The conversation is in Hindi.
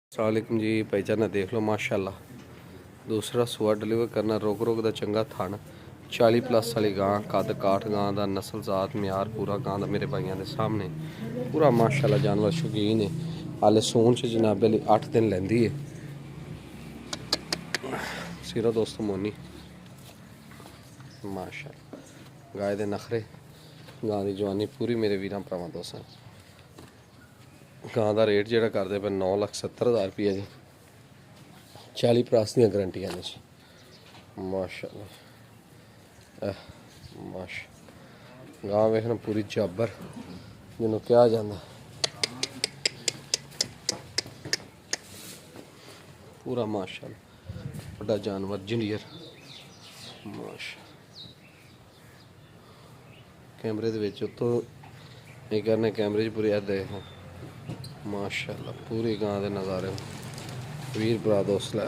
अस्सलामुअलैकुम जी भाईजान, देख लो माशाल्लाह दूसरा सूआ डिलीवर करना। रोक रोक का चंगा थान 40+ वाली गां, कद काठ गां का नस्ल जात म्यार पूरा गां का मेरे भाइयों के सामने पूरा माशाल्लाह जानवर शौकीन है। हाले सून च जनाबे 8 दिन लेंदी है। सिरा दोस्तों मोनी माशाल्लाह गाय के नखरे गां की जवानी पूरी मेरे वीरां भरावां दोस्तों। गां का रेट जोड़ा करते पे 9,70,000 रुपया जी। 40+ दी गारंटियां ने जी माशाल्लाह। माशा गां वेखना पूरी जाबर जिन्होंने कहा जाता, पूरा माशाल्लाह बड़ा जानवर जिंडियर माशा। कैमरे दे विच उत्तों नहीं करने, कैमरे च पूरी देख माशाल्लाह पूरी गां दे नज़ारे वीर भरा दोस्त लै